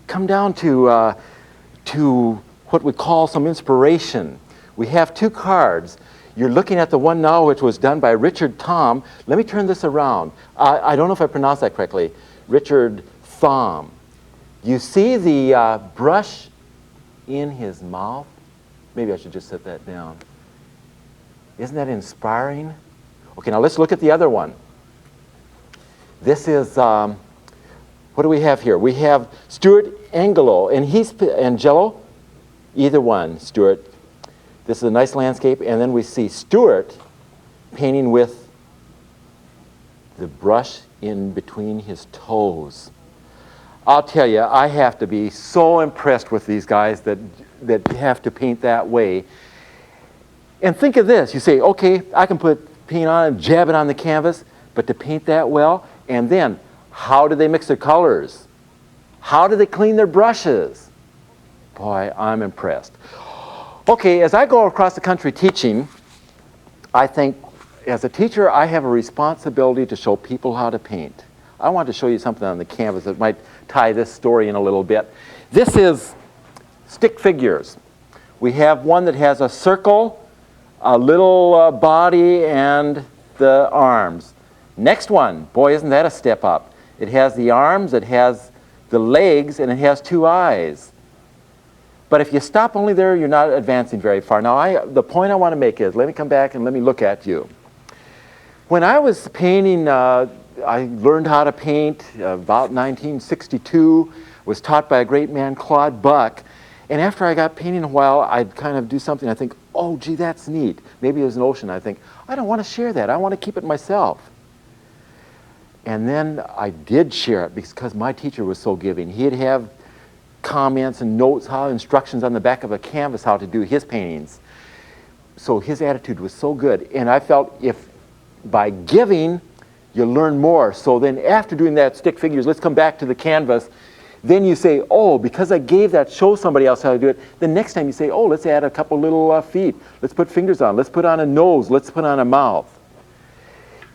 come down to what we call some inspiration. We have two cards. You're looking at the one now which was done by Richard Thom. Let me turn this around. I don't know if I pronounced that correctly. Richard Thom. You see the brush in his mouth? Maybe I should just set that down. Isn't that inspiring? Okay, now let's look at the other one. This is, what do we have here? We have Stuart Angelo, and he's Angelo, either one, Stuart. This is a nice landscape, and then we see Stuart painting with the brush in between his toes. I'll tell you, I have to be so impressed with these guys that have to paint that way. And think of this. You say, okay, I can put paint on and jab it on the canvas, but to paint that well, and then how do they mix their colors? How do they clean their brushes? Boy, I'm impressed. Okay, as I go across the country teaching, I think as a teacher, I have a responsibility to show people how to paint. I want to show you something on the canvas that might tie this story in a little bit. This is stick figures. We have one that has a circle, a little body, and the arms. Next one, boy, isn't that a step up. It has the arms, it has the legs, and it has two eyes. But if you stop only there, you're not advancing very far. Now, the point I want to make is, let me come back and let me look at you. When I was painting, I learned how to paint about 1962, was taught by a great man, Claude Buck. And after I got painting a while, I'd kind of do something. I think, oh, gee, that's neat. Maybe it was an ocean. I think, I don't want to share that. I want to keep it myself. And then I did share it because my teacher was so giving. He'd have comments and notes, instructions on the back of a canvas how to do his paintings. So his attitude was so good. And I felt if by giving, you learn more. So then after doing that stick figures, let's come back to the canvas. Then you say, oh, because I gave that, show somebody else how to do it. The next time you say, oh, let's add a couple little feet. Let's put fingers on. Let's put on a nose. Let's put on a mouth.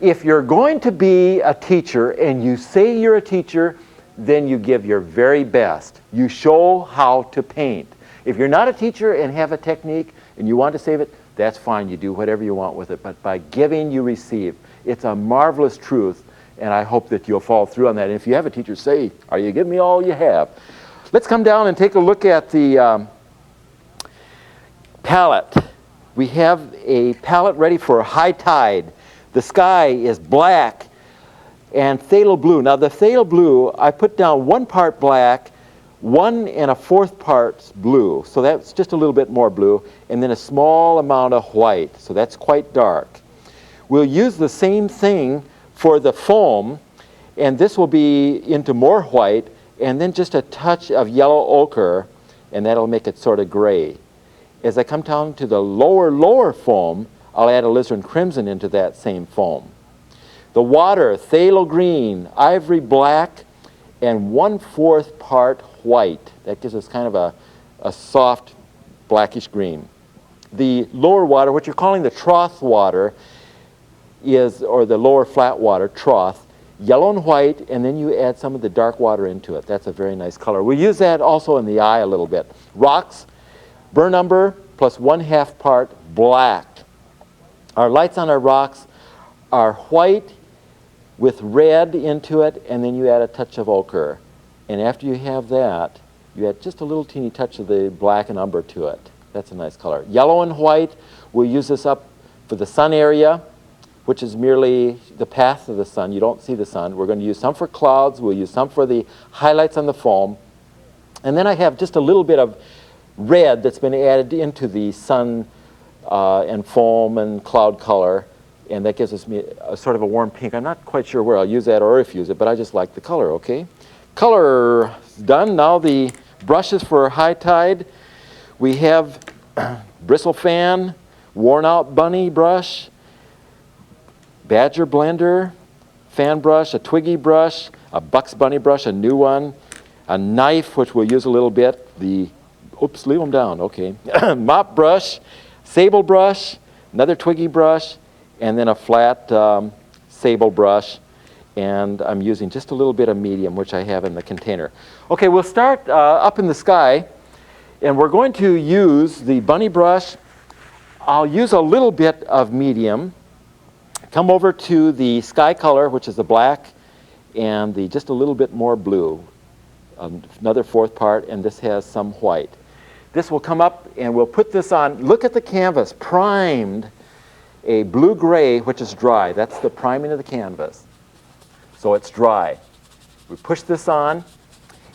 If you're going to be a teacher and you say you're a teacher, then you give your very best. You show how to paint. If you're not a teacher and have a technique and you want to save it, that's fine. You do whatever you want with it. But by giving, you receive. It's a marvelous truth, and I hope that you'll follow through on that. And if you have a teacher, say, are you giving me all you have? Let's come down and take a look at the palette. We have a palette ready for high tide. The sky is black and phthalo blue. Now the phthalo blue, I put down 1 part black, 1 1/4 parts blue. So that's just a little bit more blue. And then a small amount of white. So that's quite dark. We'll use the same thing for the foam. And this will be into more white. And then just a touch of yellow ochre. And that'll make it sort of gray. As I come down to the lower foam, I'll add alizarin crimson into that same foam. The water, phthalo green, ivory black, and 1/4 part white. That gives us kind of a soft blackish green. The lower water, what you're calling the trough water, is, or the lower flat water, trough, yellow and white, and then you add some of the dark water into it. That's a very nice color. We use that also in the eye a little bit. Rocks, burn umber, plus 1/2 part black. Our lights on our rocks are white with red into it, and then you add a touch of ochre. And after you have that, you add just a little teeny touch of the black and umber to it. That's a nice color. Yellow and white, we'll use this up for the sun area, which is merely the path of the sun. You don't see the sun. We're going to use some for clouds. We'll use some for the highlights on the foam. And then I have just a little bit of red that's been added into the sun and foam and cloud color, and that gives us a sort of a warm pink. I'm not quite sure where I'll use that or if use it, but I just like the color, okay? Color done. Now the brushes for high tide. We have bristle fan, worn out bunny brush, badger blender, fan brush, a twiggy brush, a Bugs Bunny brush, a new one, a knife, which we'll use a little bit, oops, leave them down, okay, mop brush, sable brush, another twiggy brush, and then a flat sable brush. And I'm using just a little bit of medium, which I have in the container. Okay, we'll start up in the sky, and we're going to use the bunny brush. I'll use a little bit of medium. Come over to the sky color, which is the black, and the just a little bit more blue. Another fourth part, and this has some white. This will come up, and we'll put this on. Look at the canvas, primed, a blue-gray, which is dry. That's the priming of the canvas. So it's dry. We push this on,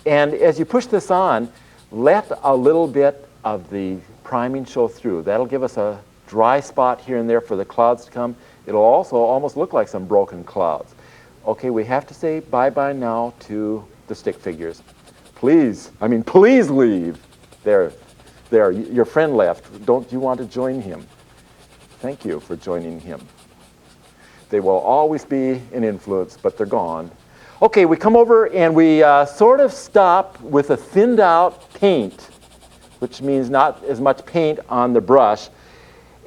and as you push this on, let a little bit of the priming show through. That'll give us a dry spot here and there for the clouds to come. It'll also almost look like some broken clouds. Okay, we have to say bye-bye now to the stick figures. Please leave. There, your friend left. Don't you want to join him? Thank you for joining him. They will always be an influence, but they're gone. Okay, we come over and we sort of stop with a thinned out paint, which means not as much paint on the brush.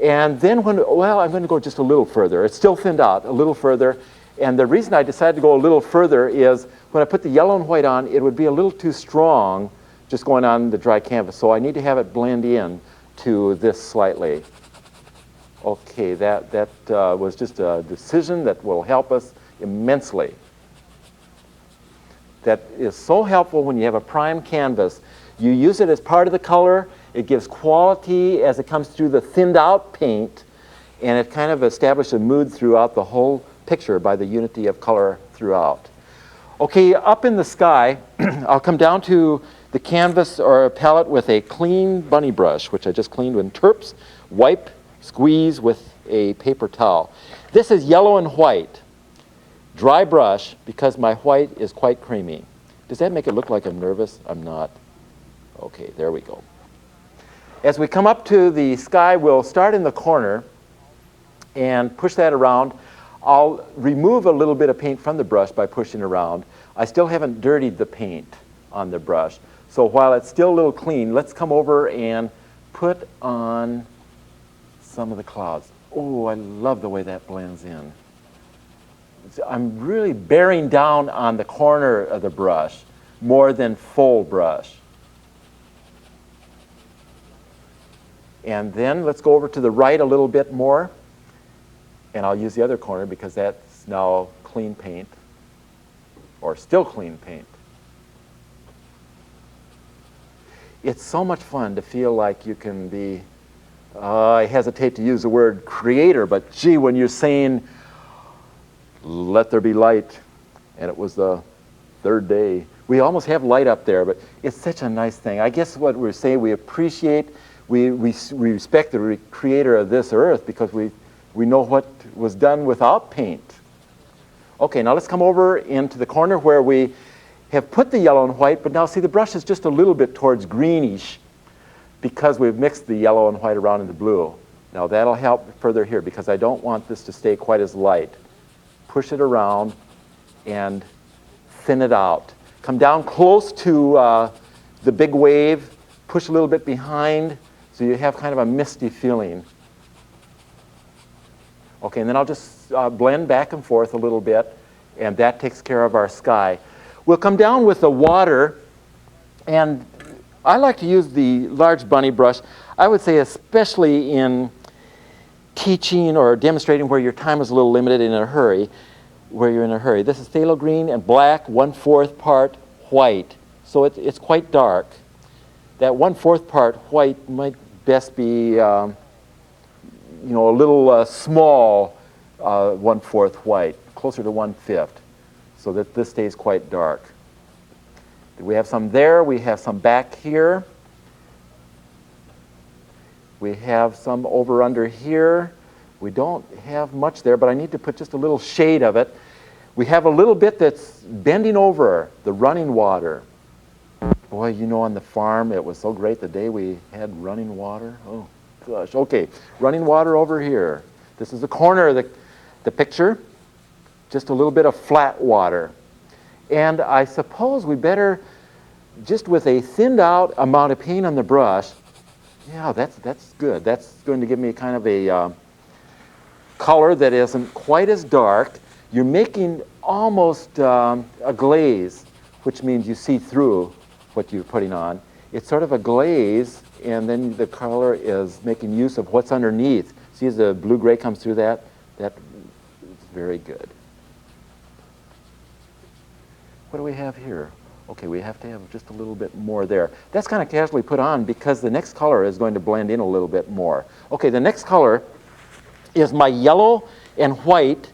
And then I'm going to go just a little further. It's still thinned out a little further. And the reason I decided to go a little further is when I put the yellow and white on, it would be a little too strong just going on the dry canvas. So I need to have it blend in to this slightly. Okay, that was just a decision that will help us immensely. That is so helpful when you have a prime canvas. You use it as part of the color. It gives quality as it comes through the thinned out paint, and it kind of establishes a mood throughout the whole picture by the unity of color throughout. Okay, up in the sky, I'll come down to the canvas or palette with a clean bunny brush, which I just cleaned with Terps, wipe, squeeze with a paper towel. This is yellow and white. Dry brush, because my white is quite creamy. Does that make it look like I'm nervous? I'm not. Okay, there we go. As we come up to the sky, we'll start in the corner and push that around. I'll remove a little bit of paint from the brush by pushing around. I still haven't dirtied the paint on the brush. So while it's still a little clean, let's come over and put on some of the clouds. Oh, I love the way that blends in. I'm really bearing down on the corner of the brush more than full brush. And then let's go over to the right a little bit more. And I'll use the other corner because that's now clean paint, or still clean paint. It's so much fun to feel like you can be, I hesitate to use the word creator, but gee, when you're saying, let there be light, and it was the third day. We almost have light up there, but it's such a nice thing. I guess what we're saying, we appreciate, we respect the creator of this earth because we know what was done without paint. Okay, now let's come over into the corner where we have put the yellow and white, but now see the brush is just a little bit towards greenish because we've mixed the yellow and white around in the blue. Now that'll help further here because I don't want this to stay quite as light. Push it around and thin it out. Come down close to the big wave, push a little bit behind so you have kind of a misty feeling. Okay, and then I'll just blend back and forth a little bit, and that takes care of our sky. We'll come down with the water, and I like to use the large bunny brush. I would say especially in teaching or demonstrating where your time is a little limited in a hurry, where you're in a hurry. This is phthalo green and black, 1/4 part white. So it's quite dark. That 1/4 part white might best be a little small 1/4 white, closer to 1/5, so that this stays quite dark. We have some there, we have some back here. We have some over under here. We don't have much there, but I need to put just a little shade of it. We have a little bit that's bending over the running water. Boy, on the farm, it was so great the day we had running water. Oh, gosh. Okay, running water over here. This is the corner of the picture. Just a little bit of flat water. And I suppose we better, just with a thinned out amount of paint on the brush, yeah, that's good. That's going to give me kind of a color that isn't quite as dark. You're making almost a glaze, which means you see through what you're putting on. It's sort of a glaze, and then the color is making use of what's underneath. See as the blue-gray comes through that? That's very good. What do we have here? Okay, we have to have just a little bit more there. That's kind of casually put on because the next color is going to blend in a little bit more. Okay, the next color is my yellow and white,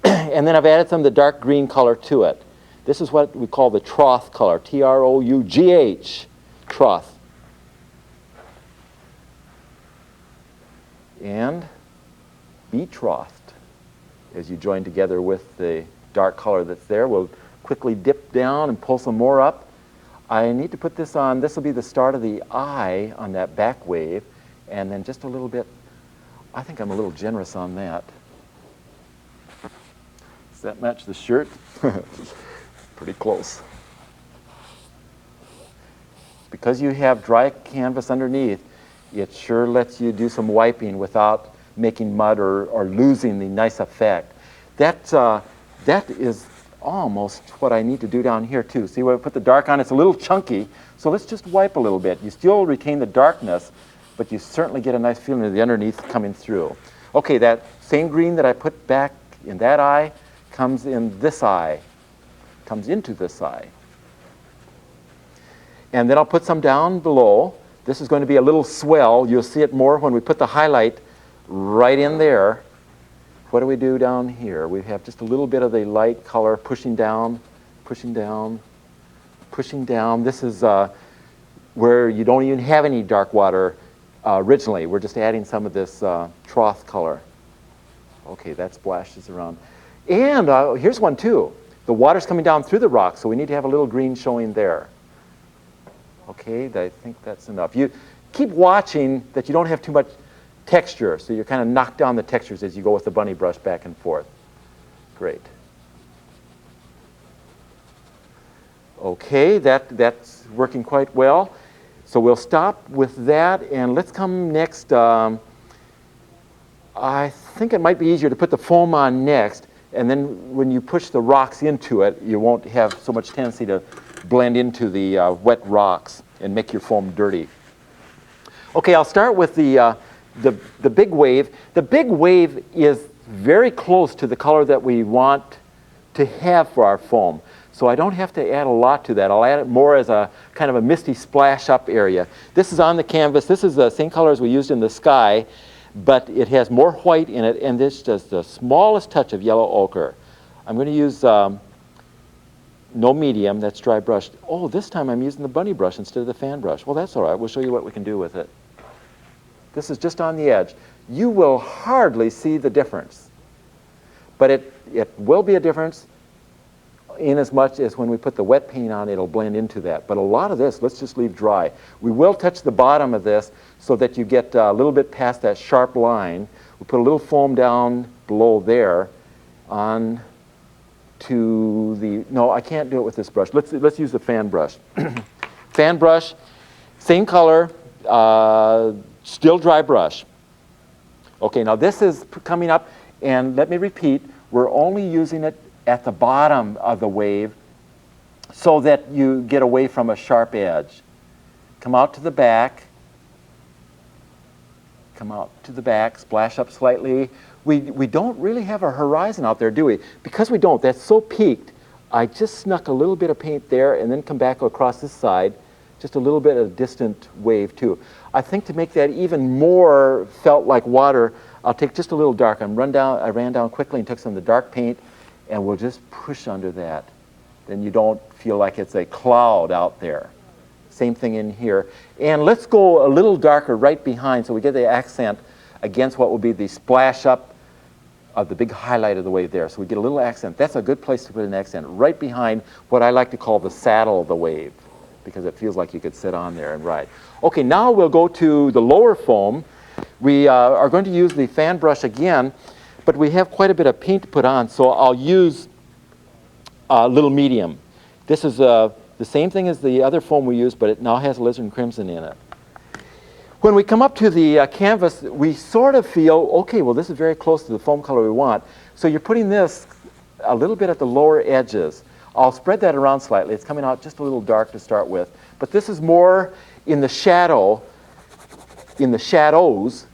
and then I've added some of the dark green color to it. This is what we call the trough color, T-R-O-U-G-H, trough. And betrothed, as you join together with the dark color that's there. We'll quickly dip down and pull some more up. I need to put this on. This will be the start of the eye on that back wave, and then just a little bit. I think I'm a little generous on that. Does that match the shirt? Pretty close. Because you have dry canvas underneath, it sure lets you do some wiping without making mud or losing the nice effect. That is almost what I need to do down here too. See where I put the dark on? It's a little chunky, so let's just wipe a little bit. You still retain the darkness, but you certainly get a nice feeling of the underneath coming through. Okay, that same green that I put back in that eye comes in this eye, comes into this eye. And then I'll put some down below. This is going to be a little swell. You'll see it more when we put the highlight right in there. What do we do down here? We have just a little bit of the light color pushing down, pushing down, pushing down. This is where you don't even have any dark water originally. We're just adding some of this trough color. Okay, that splashes around. And here's one too. The water's coming down through the rock, so we need to have a little green showing there. Okay, I think that's enough. You keep watching that you don't have too much texture, so you kind of knock down the textures as you go with the bunny brush back and forth. Great. Okay, that's working quite well. So we'll stop with that, and let's come next. I think it might be easier to put the foam on next, and then when you push the rocks into it, you won't have so much tendency to blend into the wet rocks and make your foam dirty. Okay, I'll start with the big wave. The big wave is very close to the color that we want to have for our foam. So I don't have to add a lot to that. I'll add it more as a kind of a misty splash up area. This is on the canvas. This is the same color as we used in the sky, but it has more white in it, and this does the smallest touch of yellow ochre. I'm going to use no medium, that's dry brushed. Oh, this time I'm using the bunny brush instead of the fan brush. Well, that's all right. We'll show you what we can do with it. This is just on the edge. You will hardly see the difference, but it will be a difference in as much as when we put the wet paint on, it'll blend into that. But a lot of this, let's just leave dry. We will touch the bottom of this so that you get a little bit past that sharp line. We'll put a little foam down below there on to the, no, I can't do it with this brush. Let's use the fan brush. Fan brush, same color, still dry brush. Okay, now this is coming up, and let me repeat, we're only using it at the bottom of the wave so that you get away from a sharp edge. Come out to the back. Come out to the back, splash up slightly. We don't really have a horizon out there, do we? Because we don't, that's so peaked, I just snuck a little bit of paint there and then come back across this side, just a little bit of distant wave too. I think to make that even more felt like water, I'll take just a little dark. I ran down quickly and took some of the dark paint, and we'll just push under that. Then you don't feel like it's a cloud out there. Same thing in here. And let's go a little darker right behind so we get the accent against what will be the splash up of the big highlight of the wave there. So we get a little accent. That's a good place to put an accent, right behind what I like to call the saddle of the wave, because it feels like you could sit on there and ride. Okay, now we'll go to the lower foam. We are going to use the fan brush again, but we have quite a bit of paint to put on, so I'll use a little medium. This is the same thing as the other foam we used, but it now has alizarin crimson in it. When we come up to the canvas, we sort of feel, okay, well, this is very close to the foam color we want. So you're putting this a little bit at the lower edges. I'll spread that around slightly. It's coming out just a little dark to start with. But this is more in the shadows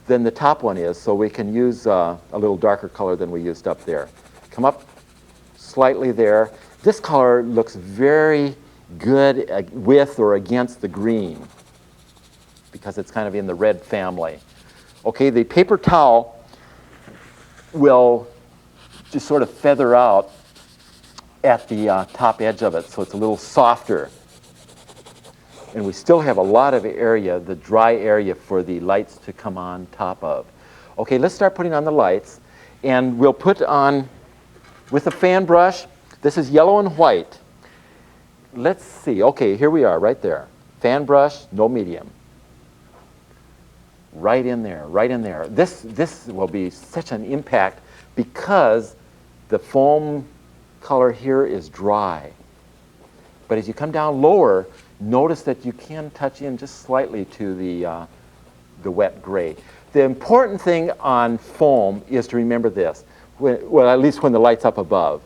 than the top one is, so we can use a little darker color than we used up there. Come up slightly there. This color looks very good with or against the green because it's kind of in the red family. Okay, the paper towel will just sort of feather out at the top edge of it, so it's a little softer. And we still have a lot of area, the dry area, for the lights to come on top of. Okay, let's start putting on the lights. And we'll put on, with a fan brush, this is yellow and white. Let's see, okay, here we are, right there. Fan brush, no medium. Right in there, right in there. This will be such an impact because the foam color here is dry. But as you come down lower, notice that you can touch in just slightly to the wet gray. The important thing on foam is to remember this, well, at least when the light's up above,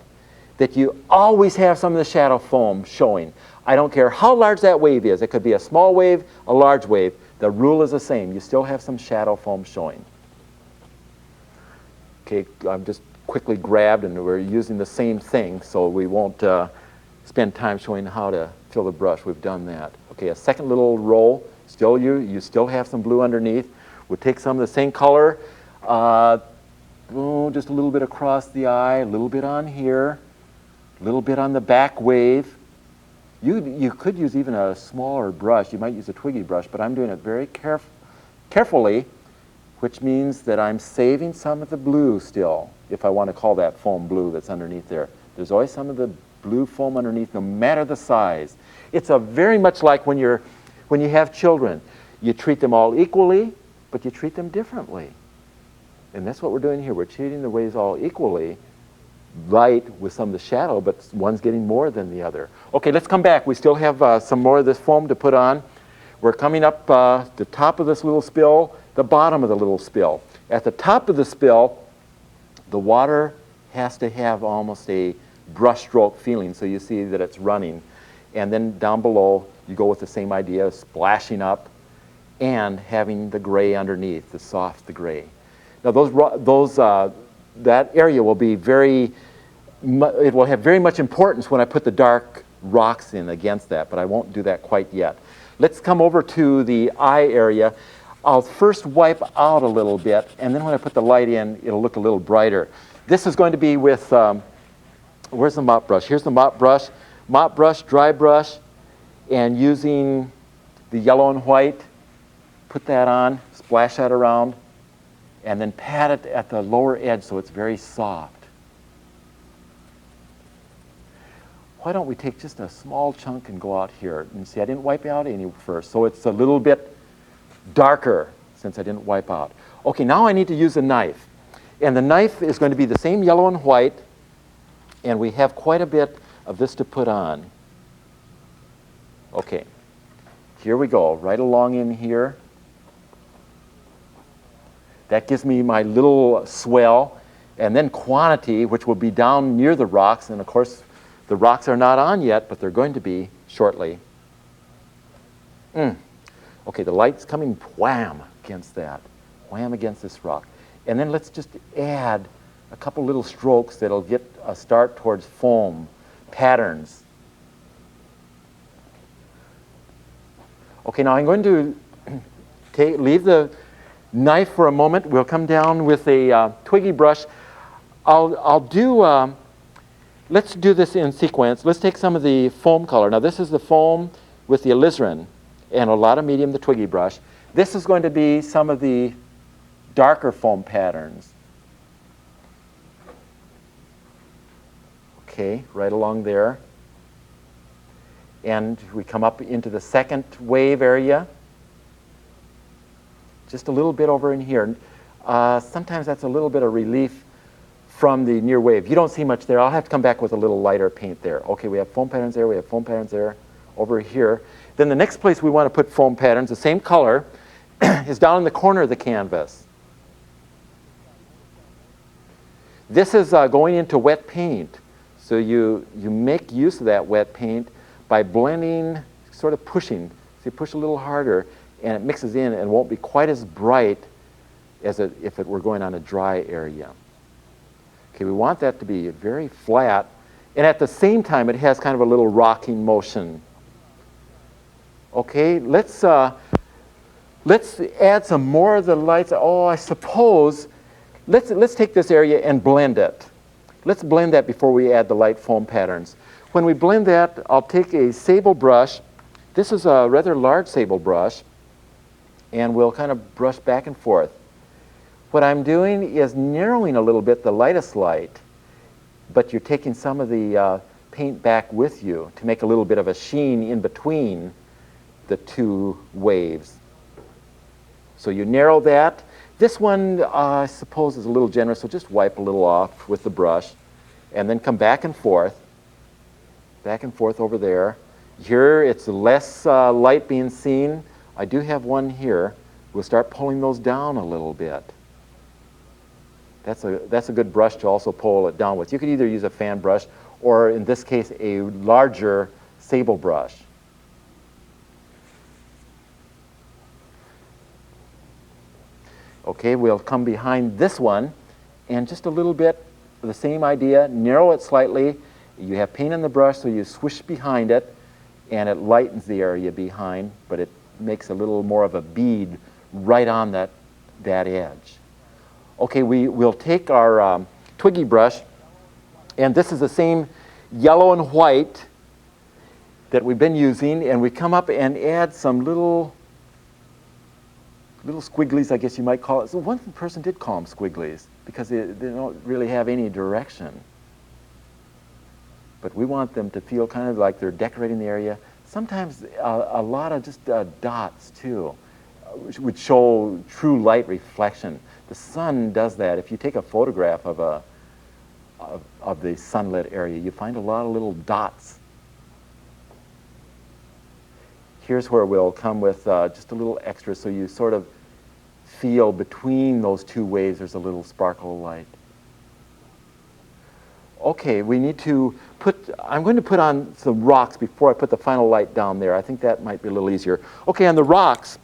that you always have some of the shadow foam showing. I don't care how large that wave is. It could be a small wave, a large wave. The rule is the same. You still have some shadow foam showing. Okay, I'm just quickly grabbed, and we're using the same thing, so we won't spend time showing how to fill the brush. We've done that. Okay, a second little roll. Still, you still have some blue underneath. We'll take some of the same color, just a little bit across the eye, a little bit on here, a little bit on the back wave. You could use even a smaller brush. You might use a twiggy brush, but I'm doing it very carefully, which means that I'm saving some of the blue still, if I want to call that foam blue that's underneath there. There's always some of the blue foam underneath, no matter the size. It's very much like when you have children. You treat them all equally, but you treat them differently. And that's what we're doing here. We're treating the waves all equally, light with some of the shadow, but one's getting more than the other. Okay, let's come back. We still have some more of this foam to put on. We're coming up the top of this little spill, the bottom of the little spill. At the top of the spill, the water has to have almost a brushstroke feeling, so you see that it's running. And then down below, you go with the same idea, splashing up and having the gray underneath, the soft, the gray. Now that area will be it will have very much importance when I put the dark rocks in against that, but I won't do that quite yet. Let's come over to the eye area. I'll first wipe out a little bit, and then when I put the light in, it'll look a little brighter. This is going to be with, where's the mop brush? Here's the mop brush, dry brush, and using the yellow and white, put that on, splash that around, and then pat it at the lower edge so it's very soft. Why don't we take just a small chunk and go out here? And see, I didn't wipe out any first, so it's a little bit darker since I didn't wipe out. Okay, now I need to use a knife. And the knife is going to be the same yellow and white, and we have quite a bit of this to put on. Okay, here we go, right along in here. That gives me my little swell, and then quantity, which will be down near the rocks, and of course the rocks are not on yet, but they're going to be shortly. Okay, the light's coming wham against that, wham against this rock. And then let's just add a couple little strokes that'll get a start towards foam patterns. Okay, now I'm going to leave the knife for a moment. We'll come down with a twiggy brush. Let's do this in sequence. Let's take some of the foam color. Now this is the foam with the alizarin and a lot of medium, the twiggy brush. This is going to be some of the darker foam patterns. Okay, right along there. And we come up into the second wave area. Just a little bit over in here. Sometimes that's a little bit of relief from the near wave. You don't see much there. I'll have to come back with a little lighter paint there. Okay, we have foam patterns there, we have foam patterns there, over here. Then the next place we want to put foam patterns, the same color, is down in the corner of the canvas. This is going into wet paint. So you make use of that wet paint by blending, sort of pushing. So you push a little harder, and it mixes in and won't be quite as bright as if it were going on a dry area. Okay, we want that to be very flat, and at the same time it has kind of a little rocking motion. Okay, let's add some more of the lights. Oh, I suppose, let's take this area and blend it. Let's blend that before we add the light foam patterns. When we blend that, I'll take a sable brush. This is a rather large sable brush, and we'll kind of brush back and forth. What I'm doing is narrowing a little bit the lightest light, but you're taking some of the paint back with you to make a little bit of a sheen in between the two waves. So you narrow that. This one, I suppose, is a little generous, so just wipe a little off with the brush, and then come back and forth over there. Here, it's less light being seen. I do have one here. We'll start pulling those down a little bit. That's a good brush to also pull it down with. You could either use a fan brush, or in this case, a larger sable brush. Okay, we'll come behind this one, and just a little bit, the same idea, narrow it slightly. You have paint in the brush, so you swish behind it, and it lightens the area behind, but it makes a little more of a bead right on that edge. Okay, we'll take our Twiggy brush, and this is the same yellow and white that we've been using, and we come up and add some little squigglies, I guess you might call it. So one person did call them squigglies because they don't really have any direction. But we want them to feel kind of like they're decorating the area. Sometimes a lot of just dots too, which would show true light reflection. The sun does that. If you take a photograph of the sunlit area, you find a lot of little dots. Here's where we'll come with just a little extra, so you sort of feel between those two waves there's a little sparkle of light. Okay, we need to I'm going to put on some rocks before I put the final light down there. I think that might be a little easier. Okay, on the rocks,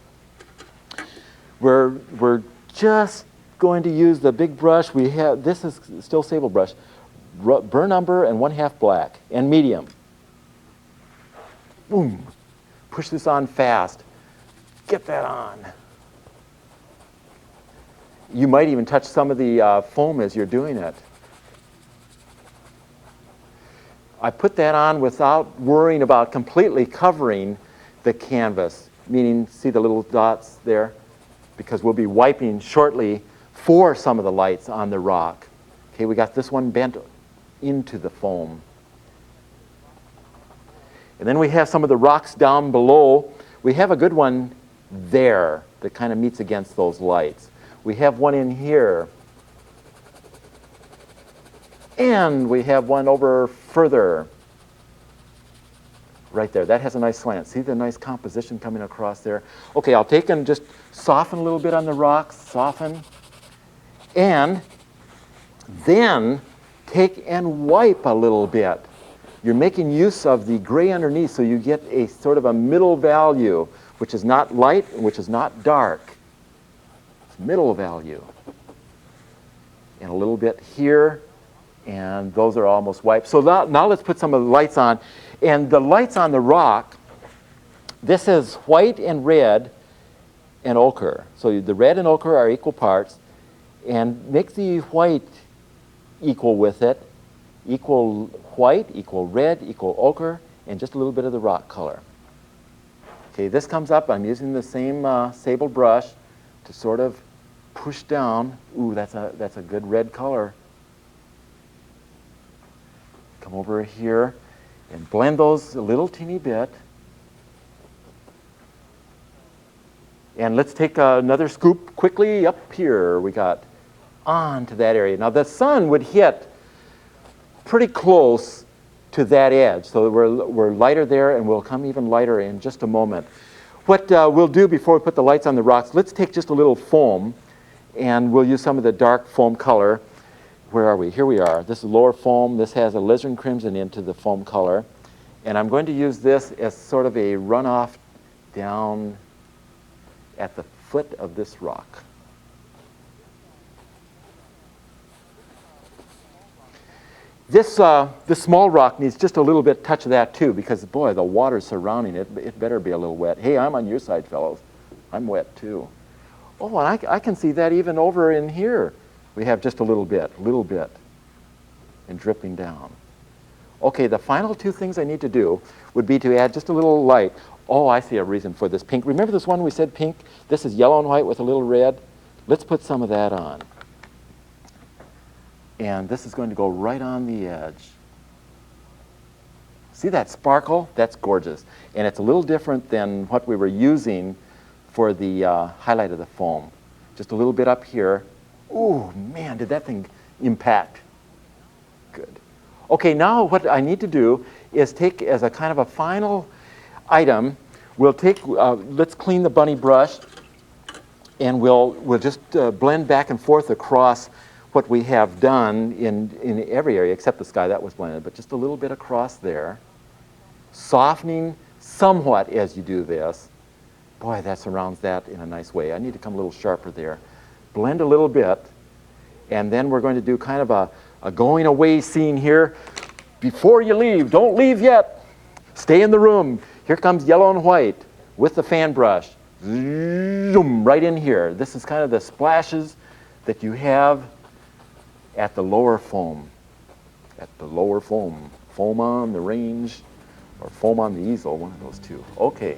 we're just going to use the big brush. This is still sable brush, burn umber and 1/2 black, and medium. Boom. Push this on fast. Get that on. You might even touch some of the foam as you're doing it. I put that on without worrying about completely covering the canvas, meaning, see the little dots there? Because we'll be wiping shortly for some of the lights on the rock. Okay, we got this one bent into the foam. And then we have some of the rocks down below. We have a good one there that kind of meets against those lights. We have one in here. And we have one over further. Right there. That has a nice slant. See the nice composition coming across there? Okay, I'll take and just soften a little bit on the rocks. Soften. And then take and wipe a little bit. You're making use of the gray underneath, so you get a sort of a middle value, which is not light, which is not dark. It's middle value. And a little bit here, and those are almost wiped. So now let's put some of the lights on. And the lights on the rock, this is white and red and ochre. So the red and ochre are equal parts. And make the white equal with it. Equal white, equal red, equal ochre, and just a little bit of the rock color. Okay, this comes up. I'm using the same sable brush to sort of push down. Ooh, that's a good red color. Come over here and blend those a little teeny bit. And let's take another scoop quickly up here. We got onto that area. Now the sun would hit pretty close to that edge. So we're lighter there, and we'll come even lighter in just a moment. What we'll do before we put the lights on the rocks, let's take just a little foam, and we'll use some of the dark foam color. where are we? Here we are. This is lower foam. This has alizarin crimson into the foam color. And I'm going to use this as sort of a runoff down at the foot of this rock. This small rock needs just a little bit touch of that too, because boy, the water surrounding it, it better be a little wet. Hey, I'm on your side, fellows. I'm wet too. Oh, and I can see that even over in here. We have just a little bit, and dripping down. Okay, the final two things I need to do would be to add just a little light. Oh, I see a reason for this pink. Remember this one we said pink? This is yellow and white with a little red. Let's put some of that on. And this is going to go right on the edge. See that sparkle? That's gorgeous. And it's a little different than what we were using for the highlight of the foam. Just a little bit up here. Ooh, man, did that thing impact. Good. Okay, now what I need to do is take as a kind of a final item, we'll take, let's clean the bunny brush, and we'll just blend back and forth across what we have done in every area except the sky. That was blended, but just a little bit across there. Softening somewhat as you do this. Boy, that surrounds that in a nice way. I need to come a little sharper there. Blend a little bit, and then we're going to do kind of a going away scene here. Before you leave, don't leave yet. Stay in the room. Here comes yellow and white with the fan brush. Zoom, right in here. This is kind of the splashes that you have at the lower foam. At the lower foam. Foam on the range or foam on the easel, one of those two. Okay.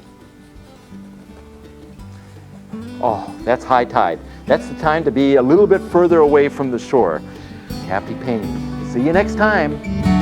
Oh, that's high tide. That's the time to be a little bit further away from the shore. Happy painting. See you next time.